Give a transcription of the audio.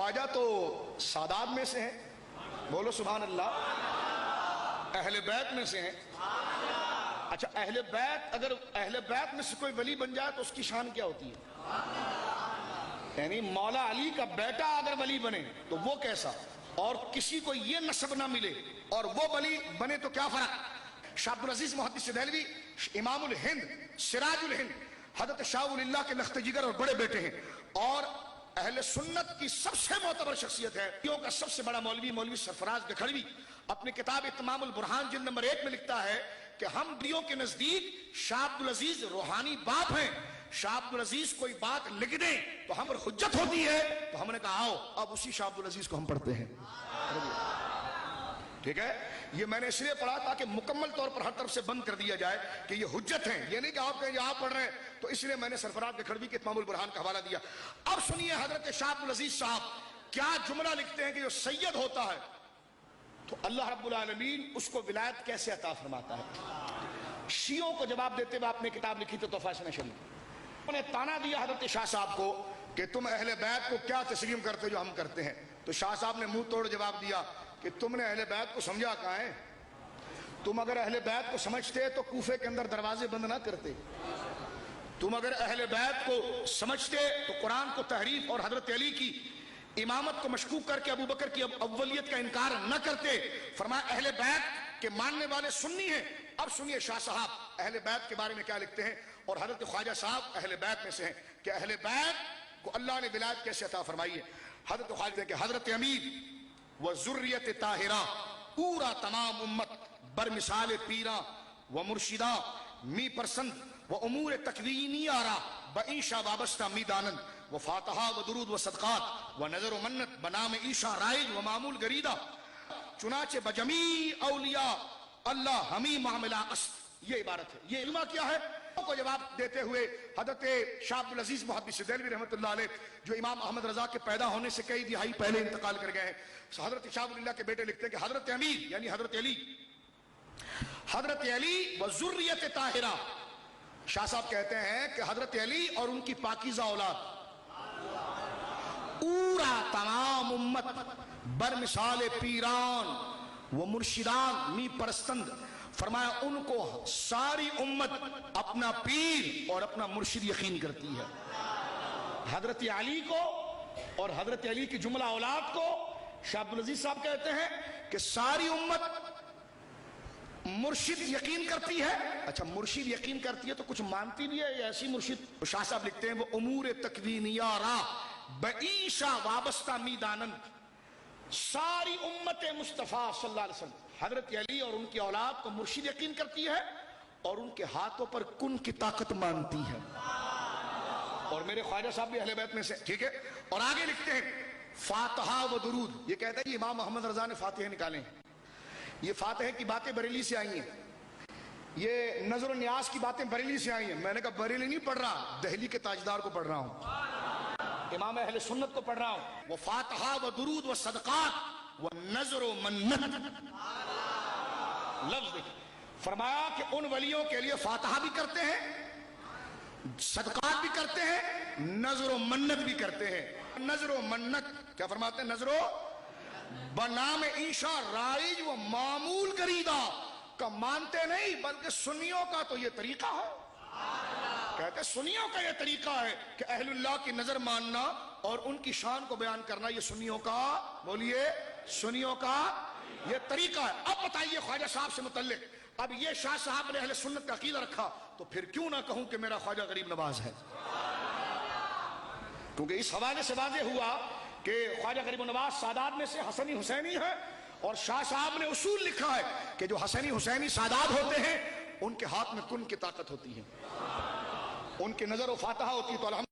خواجہ تو سادات میں سے ہیں، بولو سبحان اللہ، اہل بیت میں سے ہیں۔ اچھا اہل بیت، اگر اہل بیت میں سے کوئی ولی بن جائے تو اس کی شان کیا ہوتی ہے؟ یعنی مولا علی کا بیٹا اگر ولی بنے تو وہ کیسا، اور کسی کو یہ نسب نہ ملے اور وہ ولی بنے تو کیا فرق؟ شاہ عبدالعزیز محدث دہلوی امام الہند سراج الہند حضرت شاہ ولی اللہ کے لخت جگر اور بڑے بیٹے ہیں، اور اہل سنت کی سب سے معتبر شخصیت ہے، کا سب سے بڑا مولوی سرفراز گکھڑوی اپنی کتاب اتمام البرہان جلد نمبر 1 میں لکھتا ہے کہ ہم دیوں کے نزدیک شاہ عبدالعزیز روحانی باپ ہیں، شاہ عبدالعزیز کوئی بات لکھ دیں تو ہم پر حجت ہوتی ہے، تو ہم نے کہا آؤ اب اسی شاہ عبدالعزیز کو ہم پڑھتے ہیں۔ ٹھیک ہے، یہ میں نے اس لیے پڑھا تاکہ مکمل طور پر ہر طرف سے بند کر دیا جائے کہ یہ حجت ہیں، یہ نہیں کہ آپ کہیں آپ پڑھ رہے ہیں، تو اس لیے میں نے سرفراز گکھڑوی کے اتمام البرہان کا حوالہ دیا۔ اب سنیے حضرت شاہ عبدالعزیز صاحب کیا جملہ لکھتے ہیں کہ جو سید ہوتا ہے تو اللہ رب العالمین اس کو ولایت کیسے عطا فرماتا ہے۔ شیعوں کو جواب دیتے ہوئے آپ نے کتاب لکھی تو تحفہ سنہ شریف، انہوں نے تانا دیا حضرت شاہ صاحب کو کہ تم اہل بیت کو کیا تسلیم کرتے جو ہم کرتے ہیں، تو شاہ صاحب نے منہ توڑ جواب دیا کہ تم نے اہل بیت کو سمجھا کہاں ہے؟ تم اگر اہل بیت کو سمجھتے تو کوفے کے اندر دروازے بند نہ کرتے، تم اگر اہل بیت کو سمجھتے تو قرآن کو تحریف اور حضرت علی کی امامت کو مشکوک کر کے ابو بکر کی اولیت کا انکار نہ کرتے۔ فرمایا اہل بیت کے ماننے والے سنی ہیں۔ اب سنیے شاہ صاحب اہل بیت کے بارے میں کیا لکھتے ہیں، اور حضرت خواجہ صاحب اہل بیت میں سے ہیں کہ اہل بیت کو اللہ نے ولایت کیسے عطا فرمائی ہے۔ حضرت خواجہ کہ حضرت امیر و ذریت طاہرہ پورا تمام امت برمثال پیرا و مرشدہ می پرسند و امور تکوینی آرا بعیشہ وابستہ می دانند و فاتحہ و درود و صدقات و نظر و منت بنام عیشہ رائج و معمول گریدہ چنانچہ بجمیع اولیاء اللہ ہمیں معاملہ است۔ یہ عبارت ہے، یہ علمہ کیا ہے کو جواب دیتے ہوئے حضرت شاہ عبدالعزیز محدث دہلوی رحمۃ اللہ علیہ جو امام احمد رضا کے پیدا ہونے سے کئی دہائی پہلے انتقال کر گئے ہیں، حضرت شاہ ولی اللہ کے بیٹے لکھتے ہیں کہ حضرت امیر یعنی حضرت علی و ذریت طاہرہ، شاہ صاحب کہتے ہیں کہ حضرت علی اور ان کی پاکیزہ اولاد پورا تمام امت برمثال پیران و مرشدان می پرستند، فرمایا ان کو ساری امت اپنا پیر اور اپنا مرشد یقین کرتی ہے۔ حضرت علی کو اور حضرت علی کی جملہ اولاد کو شاہ عبدالعزیز صاحب کہتے ہیں کہ ساری امت مرشد یقین کرتی ہے۔ اچھا مرشد یقین کرتی ہے تو کچھ مانتی بھی ہے، یہ ایسی مرشد؟ شاہ صاحب لکھتے ہیں وہ امور تکوینیہ را بعیشہ وابستہ می دانند، ساری امت مصطفیٰ صلی اللہ علیہ وسلم حضرت علی اور ان کی اولاد کو مرشد یقین کرتی ہے اور ان کے ہاتھوں پر کن کی طاقت مانتی ہے، اور میرے خواجہ صاحب بھی اہل بیت میں سے، ٹھیک ہے۔ اور آگے لکھتے ہیں فاتحہ و درود، یہ کہتا ہے کہ امام محمد رضا نے فاتحہ نکالے ہیں، یہ فاتحہ کی باتیں بریلی سے آئی ہیں، یہ نظر و نیاز کی باتیں بریلی سے آئی ہیں۔ میں نے کہا بریلی نہیں پڑھ رہا، دہلی کے تاجدار کو پڑھ رہا ہوں، امام اہل سنت کو پڑھ رہا ہوں۔ وہ فاتحہ و درود و صدقات و نظر و منت، لفظ دیکھیں، فرمایا کہ ان ولیوں کے لیے فاتحہ بھی کرتے ہیں، صدقات بھی کرتے ہیں، نظر و منت بھی کرتے ہیں۔ نظر و منت کیا فرماتے ہیں؟ نظر و بنام عیشہ رائج و معمول گریدہ کا مانتے نہیں، بلکہ سنیوں کا تو یہ طریقہ ہے، کہتے ہیں سنیوں کا یہ طریقہ ہے کہ اہل اللہ کی نظر ماننا اور ان کی شان کو بیان کرنا، یہ سنیوں کا، بولیے سنیوں کا یہ طریقہ ہے۔ اب بتائیے خواجہ صاحب سے متعلق، اب یہ شاہ صاحب نے اہل سنت کا عقیدہ رکھا تو پھر کیوں نہ کہوں کہ میرا خواجہ غریب نواز ہے، کیونکہ اس حوالے سے واضح ہوا کہ خواجہ غریب نواز سادات میں سے حسنی حسینی ہے، اور شاہ صاحب نے اصول لکھا ہے کہ جو حسنی حسینی سادات ہوتے ہیں ان کے ہاتھ میں کن کی طاقت ہوتی ہے، ان کی نظر و فاتحہ ہوتی ہے، تو الحمدللہ